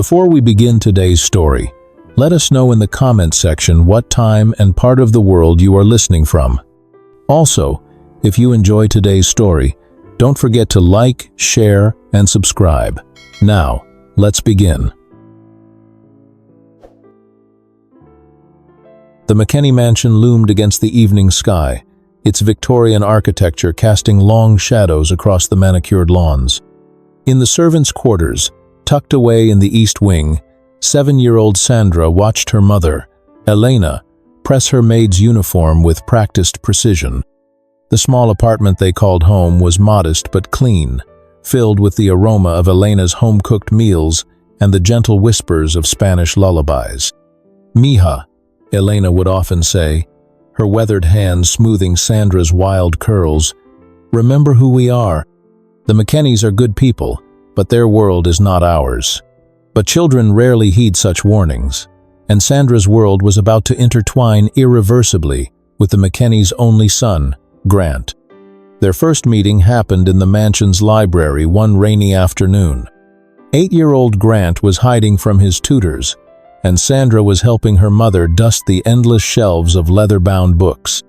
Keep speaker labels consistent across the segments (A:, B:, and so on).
A: Before we begin today's story, let us know in the comment section what time and part of the world you are listening from. Also, if you enjoy today's story, don't forget to like, share, and subscribe. Now, let's begin. The McKenney mansion loomed against the evening sky, its Victorian architecture casting long shadows across the manicured lawns. In the servants' quarters, tucked away in the east wing, 7-year-old Sandra watched her mother, Elena, press her maid's uniform with practiced precision. The small apartment they called home was modest but clean, filled with the aroma of Elena's home-cooked meals and the gentle whispers of Spanish lullabies. "Mija," Elena would often say, her weathered hand smoothing Sandra's wild curls. "Remember who we are. The McKenneys are good people, but their world is not ours." But children rarely heed such warnings, and Sandra's world was about to intertwine irreversibly with the McKenneys' only son, Grant. Their first meeting happened in the mansion's library one rainy afternoon. 8-year-old Grant was hiding from his tutors, and Sandra was helping her mother dust the endless shelves of leather-bound books.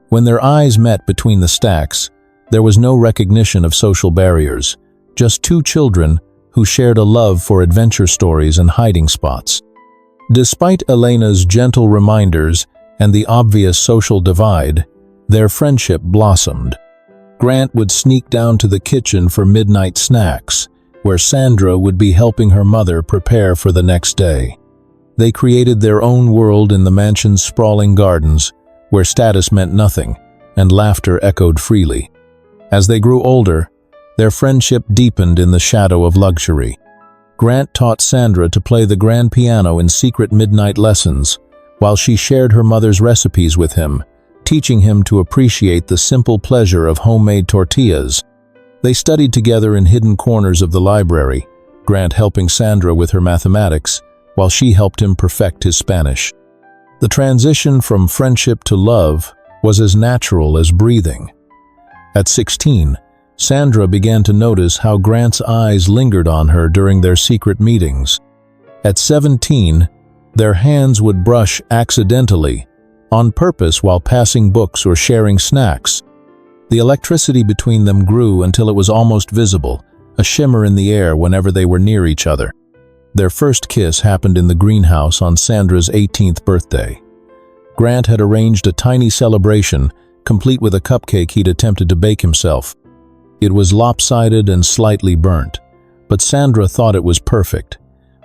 A: When their eyes met between the stacks, there was no recognition of social barriers, just two children who shared a love for adventure stories and hiding spots. Despite Elena's gentle reminders and the obvious social divide, their friendship blossomed. Grant would sneak down to the kitchen for midnight snacks, where Sandra would be helping her mother prepare for the next day. They created their own world in the mansion's sprawling gardens, where status meant nothing and laughter echoed freely. As they grew older, their friendship deepened in the shadow of luxury. Grant taught Sandra to play the grand piano in secret midnight lessons, while she shared her mother's recipes with him, teaching him to appreciate the simple pleasure of homemade tortillas. They studied together in hidden corners of the library, Grant helping Sandra with her mathematics, while she helped him perfect his Spanish. The transition from friendship to love was as natural as breathing. At 16, Sandra began to notice how Grant's eyes lingered on her during their secret meetings. At 17, their hands would brush accidentally, on purpose while passing books or sharing snacks. The electricity between them grew until it was almost visible, a shimmer in the air whenever they were near each other. Their first kiss happened in the greenhouse on Sandra's 18th birthday. Grant had arranged a tiny celebration, complete with a cupcake he'd attempted to bake himself. It was lopsided and slightly burnt, but Sandra thought it was perfect.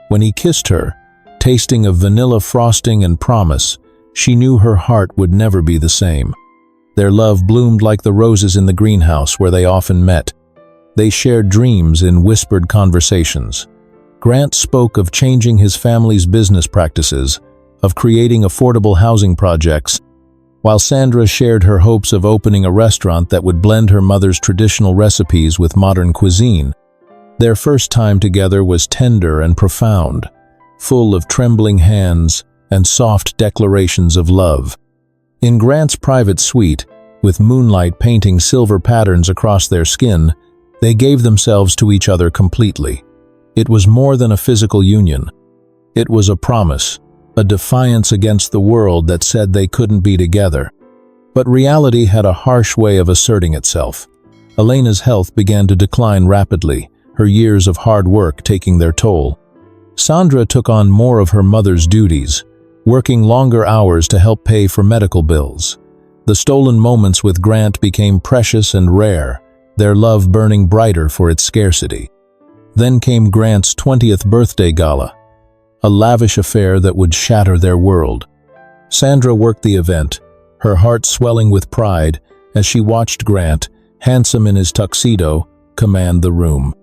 A: When he kissed her, tasting of vanilla frosting and promise, she knew her heart would never be the same. Their love bloomed like the roses in the greenhouse where they often met. They shared dreams in whispered conversations. Grant spoke of changing his family's business practices, of creating affordable housing projects, while Sandra shared her hopes of opening a restaurant that would blend her mother's traditional recipes with modern cuisine. Their first time together was tender and profound, full of trembling hands and soft declarations of love. In Grant's private suite, with moonlight painting silver patterns across their skin, they gave themselves to each other completely. It was more than a physical union. It was a promise, a defiance against the world that said they couldn't be together. But reality had a harsh way of asserting itself. Elena's health began to decline rapidly, her years of hard work taking their toll. Sandra took on more of her mother's duties, working longer hours to help pay for medical bills. The stolen moments with Grant became precious and rare, their love burning brighter for its scarcity. Then came Grant's 20th birthday gala, a lavish affair that would shatter their world. Sandra worked the event, her heart swelling with pride as she watched Grant, handsome in his tuxedo, command the room.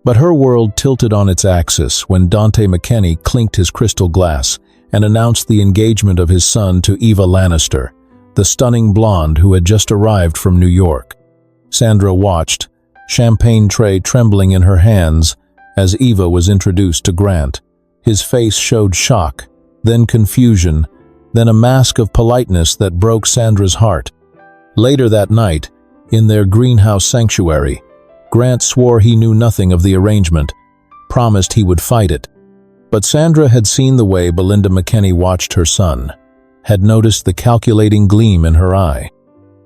A: But her world tilted on its axis when Dante McKenney clinked his crystal glass and announced the engagement of his son to Eva Lannister, the stunning blonde who had just arrived from New York. Sandra watched, champagne tray trembling in her hands, as Eva was introduced to Grant. His face showed shock, then confusion, then a mask of politeness that broke Sandra's heart. Later that night, in their greenhouse sanctuary, Grant swore he knew nothing of the arrangement, promised he would fight it. But Sandra had seen the way Belinda McKenney watched her son, had noticed the calculating gleam in her eye.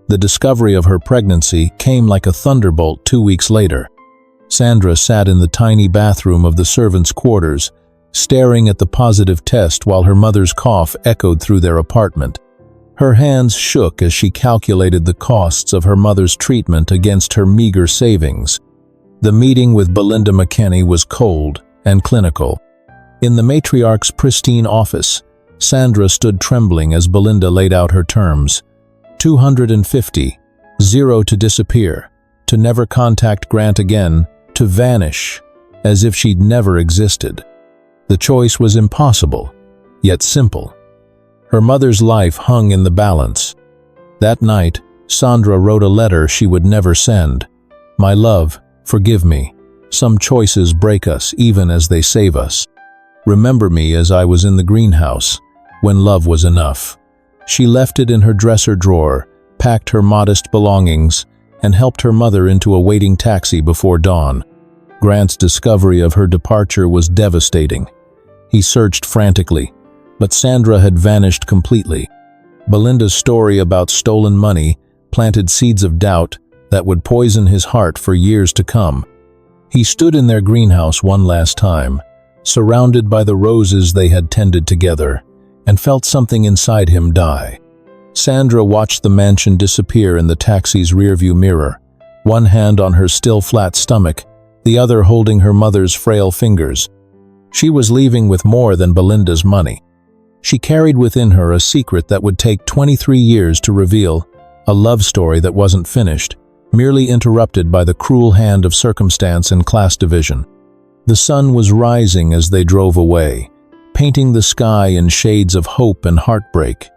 A: The discovery of her pregnancy came like a thunderbolt 2 weeks later. Sandra sat in the tiny bathroom of the servants' quarters, staring at the positive test while her mother's cough echoed through their apartment. Her hands shook as she calculated the costs of her mother's treatment against her meager savings. The meeting with Belinda McKenney was cold and clinical. In the matriarch's pristine office, Sandra stood trembling as Belinda laid out her terms. 250, zero to disappear, to never contact Grant again, to vanish, as if she'd never existed. The choice was impossible, yet simple. Her mother's life hung in the balance. That night, Sandra wrote a letter she would never send. "My love, forgive me. Some choices break us even as they save us. Remember me as I was in the greenhouse, when love was enough." She left it in her dresser drawer, packed her modest belongings, and helped her mother into a waiting taxi before dawn. Grant's discovery of her departure was devastating. He searched frantically, but Sandra had vanished completely. Belinda's story about stolen money planted seeds of doubt that would poison his heart for years to come. He stood in their greenhouse one last time, surrounded by the roses they had tended together, and felt something inside him die. Sandra watched the mansion disappear in the taxi's rearview mirror, one hand on her still flat stomach, the other holding her mother's frail fingers. She was leaving with more than Belinda's money. She carried within her a secret that would take 23 years to reveal, a love story that wasn't finished, merely interrupted by the cruel hand of circumstance and class division. The sun was rising as they drove away, painting the sky in shades of hope and heartbreak.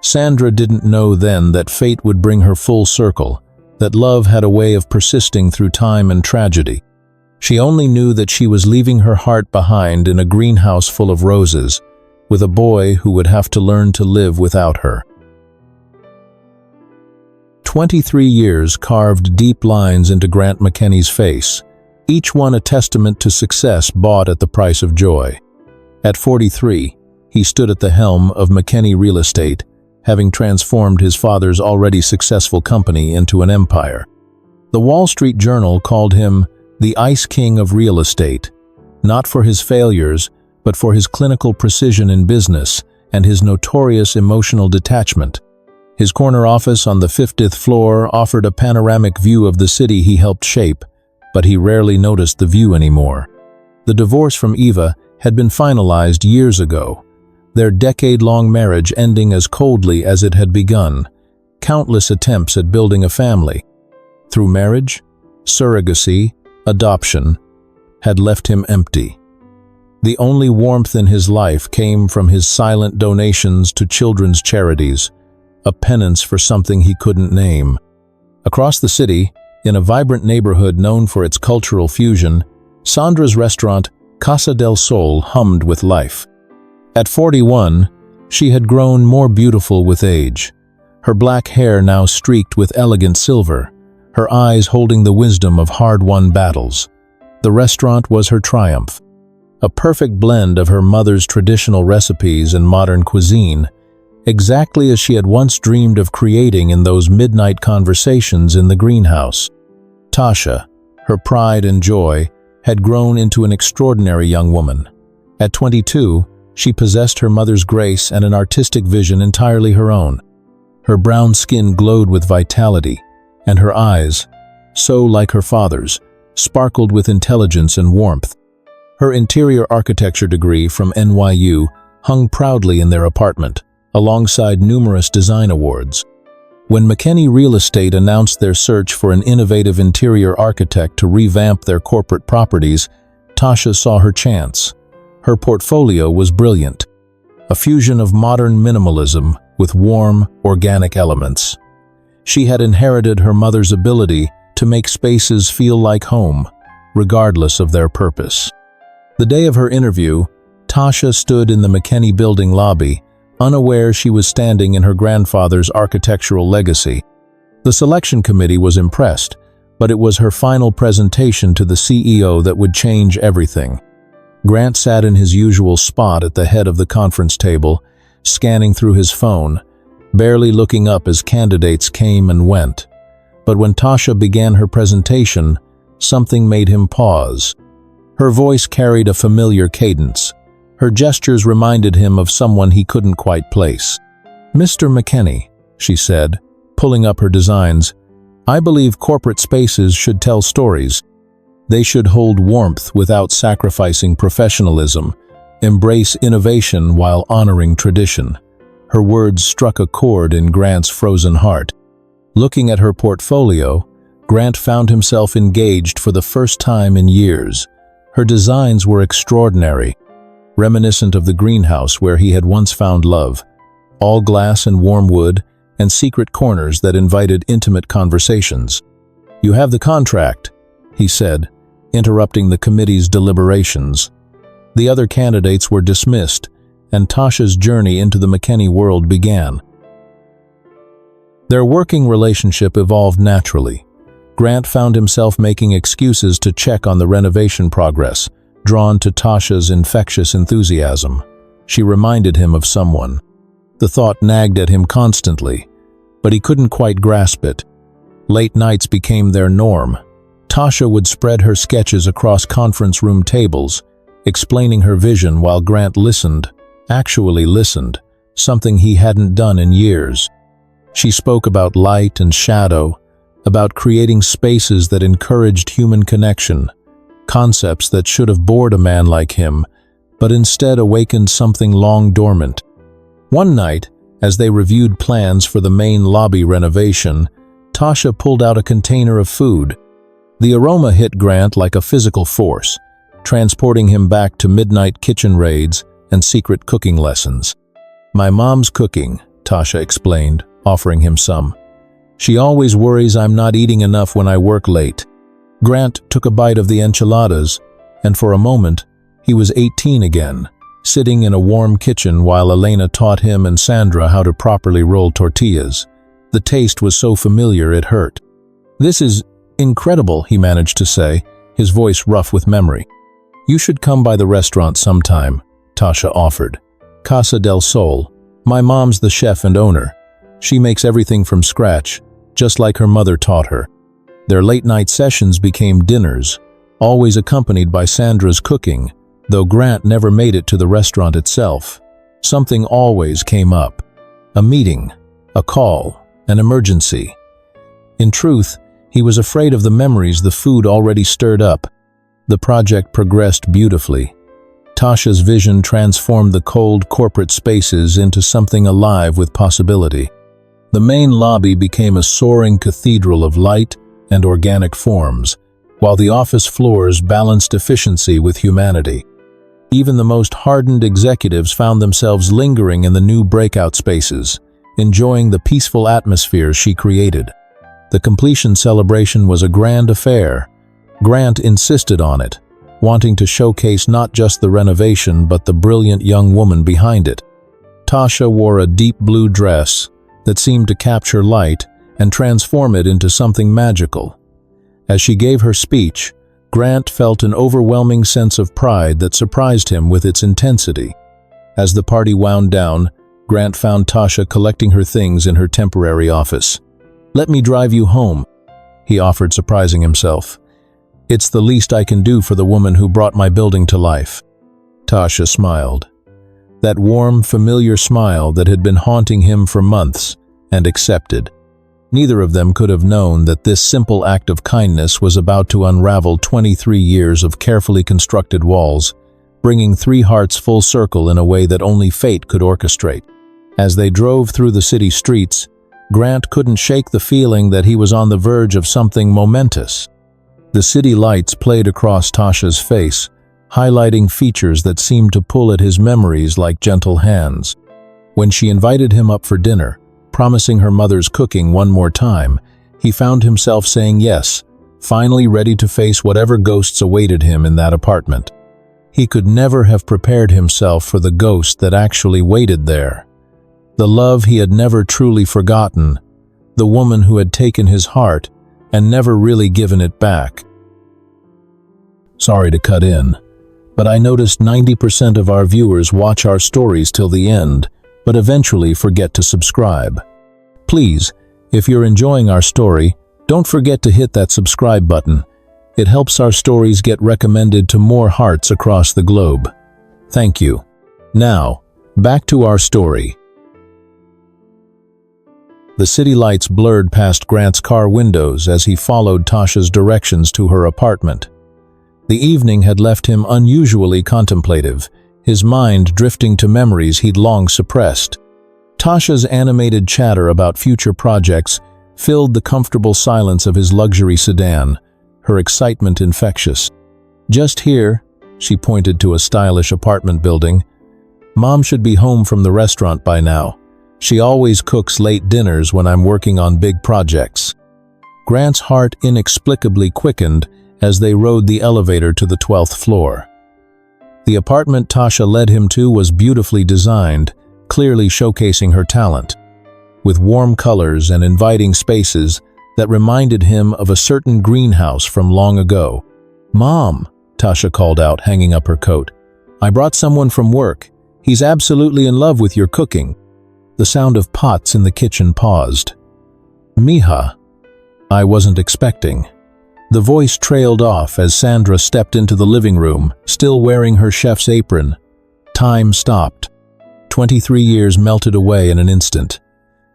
A: Sandra didn't know then that fate would bring her full circle, that love had a way of persisting through time and tragedy. She only knew that she was leaving her heart behind in a greenhouse full of roses, with a boy who would have to learn to live without her. 23 years carved deep lines into Grant McKenney's face, each one a testament to success bought at the price of joy. At 43, he stood at the helm of McKenney Real Estate, having transformed his father's already successful company into an empire. The Wall Street Journal called him the Ice King of Real Estate, not for his failures, but for his clinical precision in business and his notorious emotional detachment. His corner office on the 50th floor offered a panoramic view of the city he helped shape, but he rarely noticed the view anymore. The divorce from Eva had been finalized years ago, their decade-long marriage ending as coldly as it had begun, countless attempts at building a family. Through marriage, surrogacy, adoption, had left him empty. The only warmth in his life came from his silent donations to children's charities, a penance for something he couldn't name. Across the city, in a vibrant neighborhood known for its cultural fusion, Sandra's restaurant, Casa del Sol, hummed with life. At 41, she had grown more beautiful with age, her black hair now streaked with elegant silver, her eyes holding the wisdom of hard-won battles. The restaurant was her triumph, a perfect blend of her mother's traditional recipes and modern cuisine, exactly as she had once dreamed of creating in those midnight conversations in the greenhouse. Tasha, her pride and joy, had grown into an extraordinary young woman. At 22, she possessed her mother's grace and an artistic vision entirely her own. Her brown skin glowed with vitality, and her eyes, so like her father's, sparkled with intelligence and warmth. Her interior architecture degree from NYU hung proudly in their apartment, alongside numerous design awards. When McKenney Real Estate announced their search for an innovative interior architect to revamp their corporate properties, Tasha saw her chance. Her portfolio was brilliant, a fusion of modern minimalism with warm, organic elements. She had inherited her mother's ability to make spaces feel like home, regardless of their purpose. The day of her interview, Tasha stood in the McKenney building lobby, unaware she was standing in her grandfather's architectural legacy. The selection committee was impressed, but it was her final presentation to the CEO that would change everything. Grant sat in his usual spot at the head of the conference table, scanning through his phone, barely looking up as candidates came and went. But when Tasha began her presentation, something made him pause. Her voice carried a familiar cadence. Her gestures reminded him of someone he couldn't quite place. "Mr. McKinney," she said, pulling up her designs, "I believe corporate spaces should tell stories. They should hold warmth without sacrificing professionalism, embrace innovation while honoring tradition." Her words struck a chord in Grant's frozen heart. Looking at her portfolio, Grant found himself engaged for the first time in years. Her designs were extraordinary, reminiscent of the greenhouse where he had once found love, all glass and warm wood, and secret corners that invited intimate conversations. "You have the contract," he said, interrupting the committee's deliberations. The other candidates were dismissed, and Tasha's journey into the McKinney world began. Their working relationship evolved naturally. Grant found himself making excuses to check on the renovation progress, drawn to Tasha's infectious enthusiasm. She reminded him of someone. The thought nagged at him constantly, but he couldn't quite grasp it. Late nights became their norm. Tasha would spread her sketches across conference room tables, explaining her vision while Grant listened, actually listened, something he hadn't done in years. She spoke about light and shadow, about creating spaces that encouraged human connection, concepts that should have bored a man like him, but instead awakened something long dormant. One night, as they reviewed plans for the main lobby renovation, Tasha pulled out a container of food. The aroma hit Grant like a physical force, transporting him back to midnight kitchen raids and secret cooking lessons. "My mom's cooking," Tasha explained, offering him some. "She always worries I'm not eating enough when I work late." Grant took a bite of the enchiladas, and for a moment, he was 18 again, sitting in a warm kitchen while Elena taught him and Sandra how to properly roll tortillas. The taste was so familiar it hurt. "This is incredible," he managed to say, his voice rough with memory. "You should come by the restaurant sometime," Tasha offered. "Casa del Sol. My mom's the chef and owner. She makes everything from scratch, just like her mother taught her." Their late-night sessions became dinners, always accompanied by Sandra's cooking, though Grant never made it to the restaurant itself. Something always came up. A meeting, a call, an emergency. In truth, he was afraid of the memories the food already stirred up. The project progressed beautifully. Tasha's vision transformed the cold corporate spaces into something alive with possibility. The main lobby became a soaring cathedral of light and organic forms, while the office floors balanced efficiency with humanity. Even the most hardened executives found themselves lingering in the new breakout spaces, enjoying the peaceful atmosphere she created. The completion celebration was a grand affair. Grant insisted on it, wanting to showcase not just the renovation but the brilliant young woman behind it. Tasha wore a deep blue dress that seemed to capture light and transform it into something magical. As she gave her speech, Grant felt an overwhelming sense of pride that surprised him with its intensity. As the party wound down, Grant found Tasha collecting her things in her temporary office. "Let me drive you home," he offered, surprising himself. "It's the least I can do for the woman who brought my building to life." Tasha smiled. That warm, familiar smile that had been haunting him for months, and accepted. Neither of them could have known that this simple act of kindness was about to unravel 23 years of carefully constructed walls, bringing three hearts full circle in a way that only fate could orchestrate. As they drove through the city streets, Grant couldn't shake the feeling that he was on the verge of something momentous. The city lights played across Tasha's face, highlighting features that seemed to pull at his memories like gentle hands. When she invited him up for dinner, promising her mother's cooking one more time, he found himself saying yes, finally ready to face whatever ghosts awaited him in that apartment. He could never have prepared himself for the ghost that actually waited there. The love he had never truly forgotten, the woman who had taken his heart and never really given it back. "Sorry to cut in, but I noticed 90% of our viewers watch our stories till the end, but eventually forget to subscribe. Please, if you're enjoying our story, don't forget to hit that subscribe button. It helps our stories get recommended to more hearts across the globe. Thank you. Now, back to our story. The city lights blurred past Grant's car windows as he followed Tasha's directions to her apartment. The evening had left him unusually contemplative, his mind drifting to memories he'd long suppressed. Tasha's animated chatter about future projects filled the comfortable silence of his luxury sedan, her excitement infectious. "Just here," she pointed to a stylish apartment building. "Mom should be home from the restaurant by now. She always cooks late dinners when I'm working on big projects." Grant's heart inexplicably quickened as they rode the elevator to the 12th floor. The apartment Tasha led him to was beautifully designed, clearly showcasing her talent, with warm colors and inviting spaces that reminded him of a certain greenhouse from long ago. "Mom," Tasha called out, hanging up her coat. "I brought someone from work. He's absolutely in love with your cooking." The sound of pots in the kitchen paused. "Miha, I wasn't expecting." The voice trailed off as Sandra stepped into the living room, still wearing her chef's apron. Time stopped. 23 years melted away in an instant.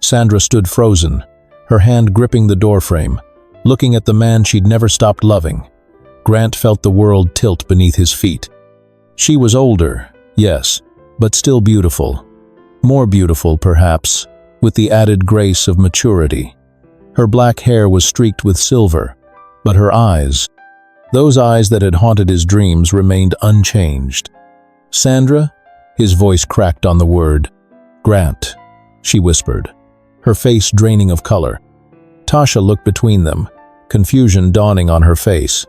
A: Sandra stood frozen, her hand gripping the doorframe, looking at the man she'd never stopped loving. Grant felt the world tilt beneath his feet. She was older, yes, but still beautiful. More beautiful, perhaps, with the added grace of maturity. Her black hair was streaked with silver, but her eyes, those eyes that had haunted his dreams, remained unchanged. "Sandra?" His voice cracked on the word. "Grant," she whispered, her face draining of color. Tasha looked between them, confusion dawning on her face.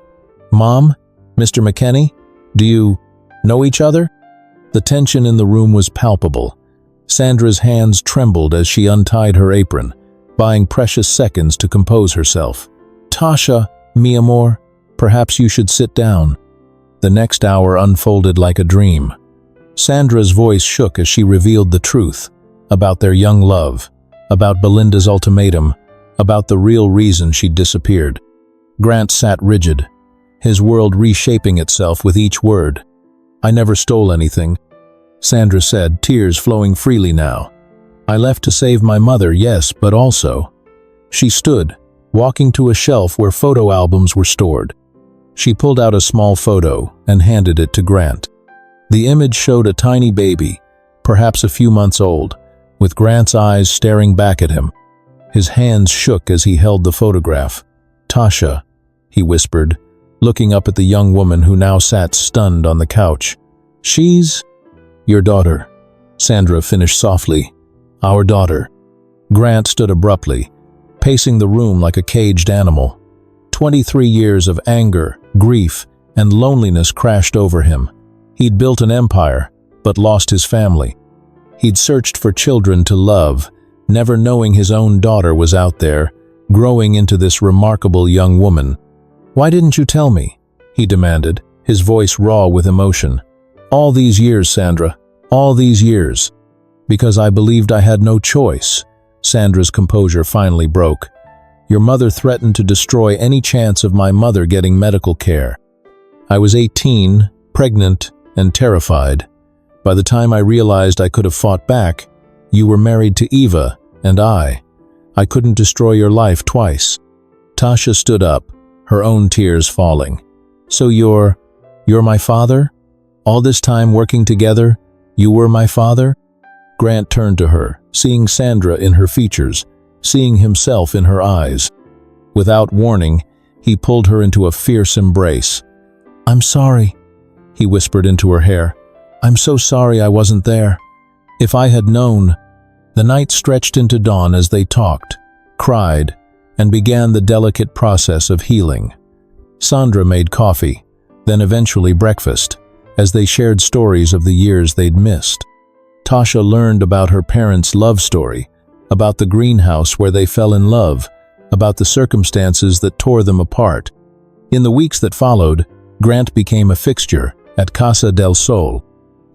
A: "Mom? Mr. McKenney? Do you know each other?" The tension in the room was palpable. Sandra's hands trembled as she untied her apron, buying precious seconds to compose herself. "Tasha, mi amor, perhaps you should sit down." The next hour unfolded like a dream. Sandra's voice shook as she revealed the truth about their young love, about Belinda's ultimatum, about the real reason she'd disappeared. Grant sat rigid, his world reshaping itself with each word. "I never stole anything," Sandra said, tears flowing freely now. "I left to save my mother, yes, but also..." She stood, walking to a shelf where photo albums were stored. She pulled out a small photo and handed it to Grant. The image showed a tiny baby, perhaps a few months old, with Grant's eyes staring back at him. His hands shook as he held the photograph. "Tasha," he whispered, looking up at the young woman who now sat stunned on the couch. "She's your daughter," Sandra finished softly. "Our daughter." Grant stood abruptly, pacing the room like a caged animal. 23 years of anger, grief, and loneliness crashed over him. He'd built an empire, but lost his family. He'd searched for children to love, never knowing his own daughter was out there, growing into this remarkable young woman. "Why didn't you tell me?" he demanded, his voice raw with emotion. "All these years, Sandra, all these years." "Because I believed I had no choice." Sandra's composure finally broke. "Your mother threatened to destroy any chance of my mother getting medical care. I was 18, pregnant, and terrified. By the time I realized I could have fought back, you were married to Eva, and I couldn't destroy your life twice." Tasha stood up, her own tears falling. "So you're my father? All this time working together, you were my father?" Grant turned to her, seeing Sandra in her features, seeing himself in her eyes. Without warning, he pulled her into a fierce embrace. "I'm sorry," he whispered into her hair. "I'm so sorry I wasn't there. If I had known." The night stretched into dawn as they talked, cried, and began the delicate process of healing. Sandra made coffee, then eventually breakfast, as they shared stories of the years they'd missed. Tasha learned about her parents' love story, about the greenhouse where they fell in love, about the circumstances that tore them apart. In the weeks that followed, Grant became a fixture At Casa del Sol,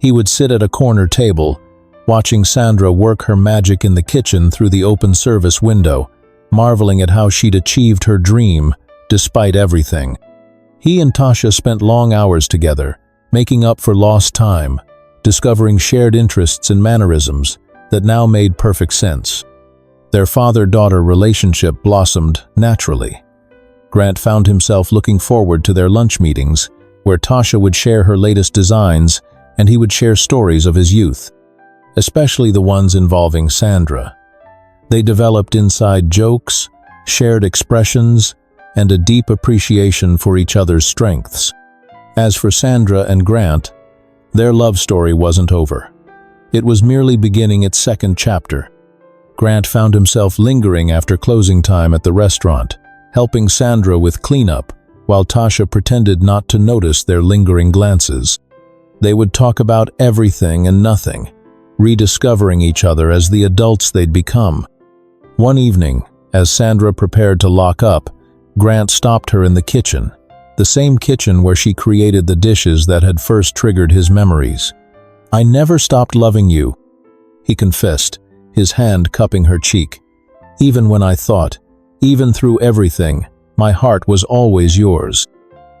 A: he would sit at a corner table, watching Sandra work her magic in the kitchen through the open service window, marveling at how she'd achieved her dream despite everything. He and Tasha spent long hours together, making up for lost time, discovering shared interests and mannerisms that now made perfect sense. Their father-daughter relationship blossomed naturally. Grant found himself looking forward to their lunch meetings, where Tasha would share her latest designs and he would share stories of his youth, especially the ones involving Sandra. They developed inside jokes, shared expressions, and a deep appreciation for each other's strengths. As for Sandra and Grant, their love story wasn't over. It was merely beginning its second chapter. Grant found himself lingering after closing time at the restaurant, helping Sandra with cleanup, while Tasha pretended not to notice their lingering glances. They would talk about everything and nothing, rediscovering each other as the adults they'd become. One evening, as Sandra prepared to lock up, Grant stopped her in the kitchen, the same kitchen where she created the dishes that had first triggered his memories. "I never stopped loving you," he confessed, his hand cupping her cheek. "Even when I thought, even through everything, my heart was always yours."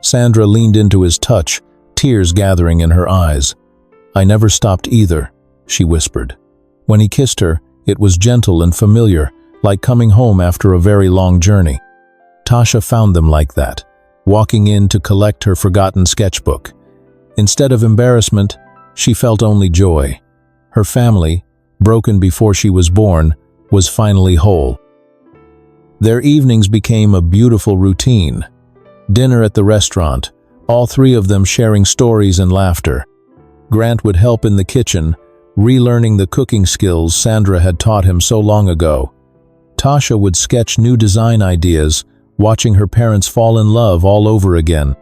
A: Sandra leaned into his touch, tears gathering in her eyes. "I never stopped either," she whispered. When he kissed her, it was gentle and familiar, like coming home after a very long journey. Tasha found them like that, walking in to collect her forgotten sketchbook. Instead of embarrassment, she felt only joy. Her family, broken before she was born, was finally whole. Their evenings became a beautiful routine. Dinner at the restaurant, all three of them sharing stories and laughter. Grant would help in the kitchen, relearning the cooking skills Sandra had taught him so long ago. Tasha would sketch new design ideas, watching her parents fall in love all over again.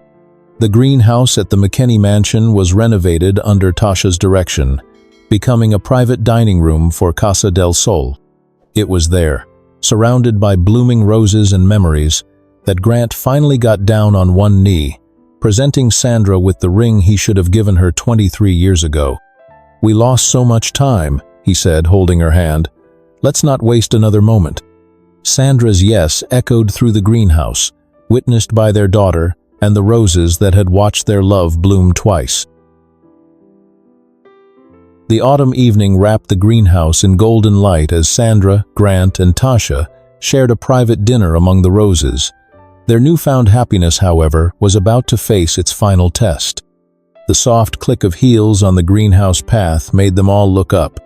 A: The greenhouse at the McKinney mansion was renovated under Tasha's direction, becoming a private dining room for Casa del Sol. It was there, surrounded by blooming roses and memories, that Grant finally got down on one knee, presenting Sandra with the ring he should have given her 23 years ago. "We lost so much time," he said, holding her hand. "Let's not waste another moment." Sandra's yes echoed through the greenhouse, witnessed by their daughter and the roses that had watched their love bloom twice. The autumn evening wrapped the greenhouse in golden light as Sandra, Grant, and Tasha shared a private dinner among the roses. Their newfound happiness, however, was about to face its final test. The soft click of heels on the greenhouse path made them all look up.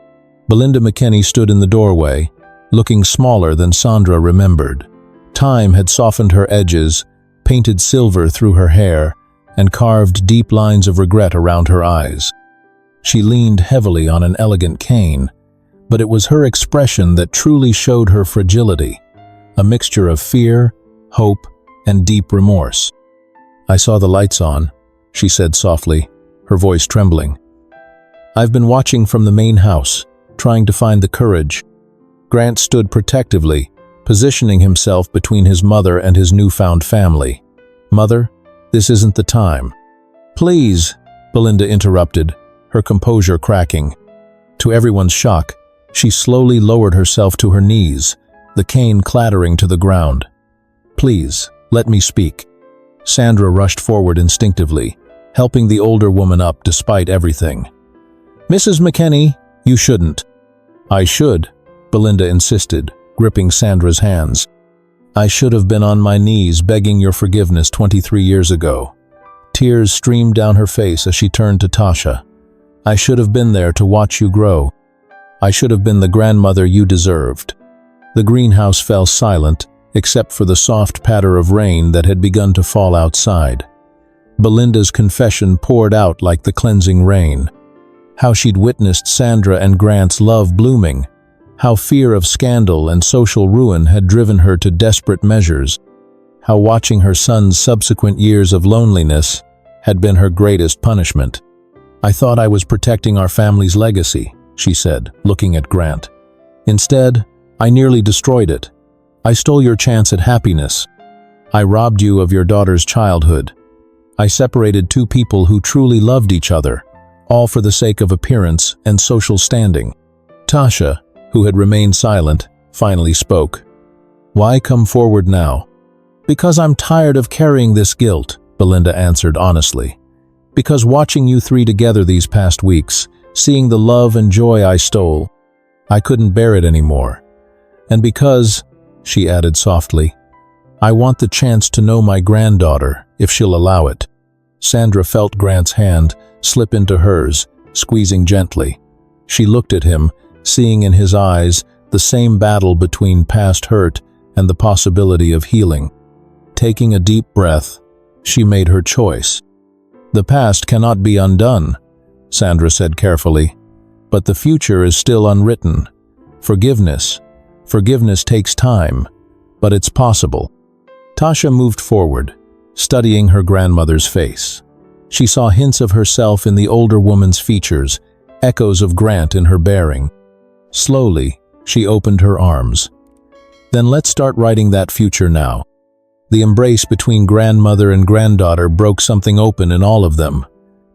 A: Belinda McKinney stood in the doorway, looking smaller than Sandra remembered. Time had softened her edges, painted silver through her hair, and carved deep lines of regret around her eyes. She leaned heavily on an elegant cane, but it was her expression that truly showed her fragility, a mixture of fear, hope, and deep remorse. "I saw the lights on," she said softly, her voice trembling. "I've been watching from the main house, trying to find the courage." Grant stood protectively, positioning himself between his mother and his newfound family. "Mother, this isn't the time." "Please," Belinda interrupted, her composure cracking. To everyone's shock, she slowly lowered herself to her knees, the cane clattering to the ground. "Please, let me speak." Sandra rushed forward instinctively, helping the older woman up despite everything. "Mrs. McKinney, you shouldn't." "I should," Belinda insisted, gripping Sandra's hands. "I should have been on my knees begging your forgiveness 23 years ago." Tears streamed down her face as she turned to Tasha. "I should have been there to watch you grow. I should have been the grandmother you deserved." The greenhouse fell silent, except for the soft patter of rain that had begun to fall outside. Belinda's confession poured out like the cleansing rain. How she'd witnessed Sandra and Grant's love blooming, how fear of scandal and social ruin had driven her to desperate measures, how watching her son's subsequent years of loneliness had been her greatest punishment. "I thought I was protecting our family's legacy," she said, looking at Grant. "Instead, I nearly destroyed it. I stole your chance at happiness. I robbed you of your daughter's childhood. I separated two people who truly loved each other, all for the sake of appearance and social standing. Tasha, who had remained silent, finally spoke. Why come forward now? Because I'm tired of carrying this guilt, Belinda answered honestly. Because watching you three together these past weeks, seeing the love and joy I stole, I couldn't bear it anymore. And because, she added softly, I want the chance to know my granddaughter, if she'll allow it. Sandra felt Grant's hand slip into hers, squeezing gently. She looked at him, seeing in his eyes the same battle between past hurt and the possibility of healing. Taking a deep breath, she made her choice. The past cannot be undone, Sandra said carefully, but the future is still unwritten. Forgiveness takes time, but it's possible. Tasha moved forward, studying her grandmother's face. She saw hints of herself in the older woman's features, echoes of Grant in her bearing. Slowly, she opened her arms. Then let's start writing that future now. The embrace between grandmother and granddaughter broke something open in all of them.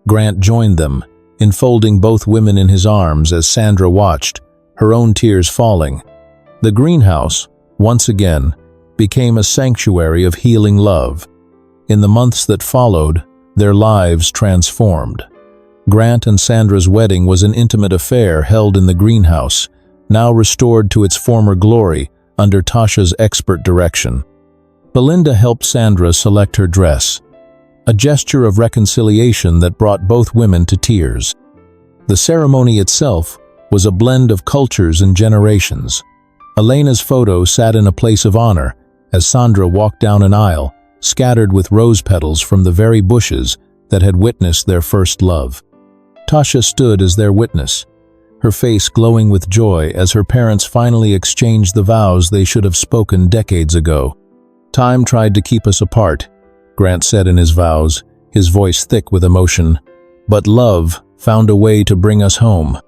A: Grant joined them, enfolding both women in his arms as Sandra watched, her own tears falling. The greenhouse, once again, became a sanctuary of healing love. In the months that followed, their lives transformed. Grant and Sandra's wedding was an intimate affair held in the greenhouse, now restored to its former glory under Tasha's expert direction. Belinda helped Sandra select her dress, a gesture of reconciliation that brought both women to tears. The ceremony itself was a blend of cultures and generations. Elena's photo sat in a place of honor as Sandra walked down an aisle, scattered with rose petals from the very bushes that had witnessed their first love. Tasha stood as their witness, her face glowing with joy as her parents finally exchanged the vows they should have spoken decades ago. Time tried to keep us apart, Grant said in his vows, his voice thick with emotion, but love found a way to bring us home.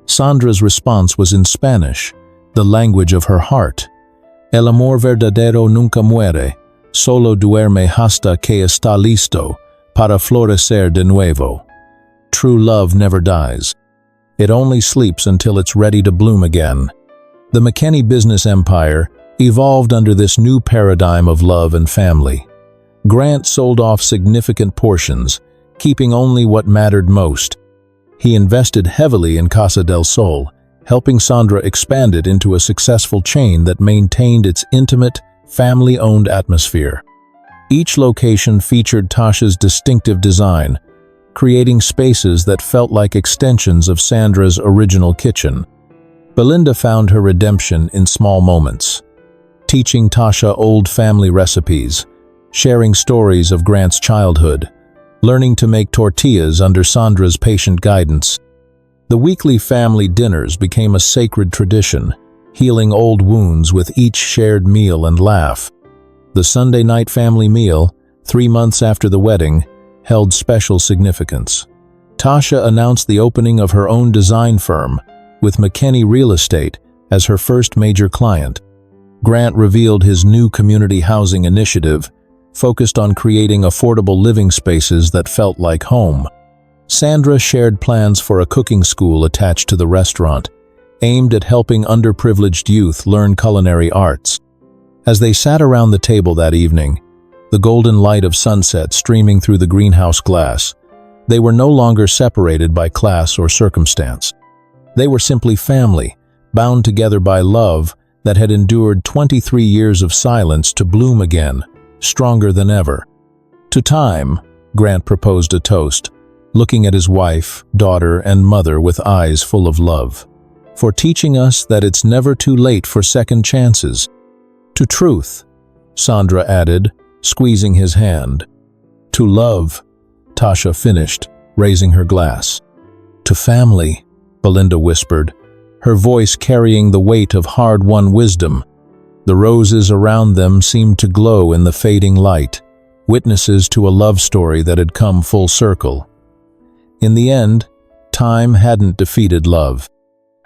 A: Sandra's response was in Spanish, the language of her heart. El amor verdadero nunca muere, solo duerme hasta que está listo para florecer de nuevo. True love never dies. It only sleeps until it's ready to bloom again. The McKinney business empire evolved under this new paradigm of love and family. Grant sold off significant portions, keeping only what mattered most. He invested heavily in Casa del Sol, helping Sandra expand it into a successful chain that maintained its intimate, family-owned atmosphere. Each location featured Tasha's distinctive design, creating spaces that felt like extensions of Sandra's original kitchen. Belinda found her redemption in small moments, teaching Tasha old family recipes, sharing stories of Grant's childhood, learning to make tortillas under Sandra's patient guidance. The weekly family dinners became a sacred tradition, healing old wounds with each shared meal and laugh. The Sunday night family meal, 3 months after the wedding, held special significance. Tasha announced the opening of her own design firm, with McKinney Real Estate as her first major client. Grant revealed his new community housing initiative, focused on creating affordable living spaces that felt like home. Sandra shared plans for a cooking school attached to the restaurant, aimed at helping underprivileged youth learn culinary arts. As they sat around the table that evening, the golden light of sunset streaming through the greenhouse glass, they were no longer separated by class or circumstance. They were simply family, bound together by love that had endured 23 years of silence to bloom again, stronger than ever. To time, Grant proposed a toast, looking at his wife, daughter, and mother with eyes full of love. For teaching us that it's never too late for second chances. To truth, Sandra added, squeezing his hand. To love, Tasha finished, raising her glass. To family, Belinda whispered, her voice carrying the weight of hard-won wisdom. The roses around them seemed to glow in the fading light, witnesses to a love story that had come full circle. In the end, time hadn't defeated love.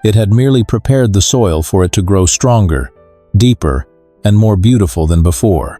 A: It had merely prepared the soil for it to grow stronger, deeper, and more beautiful than before.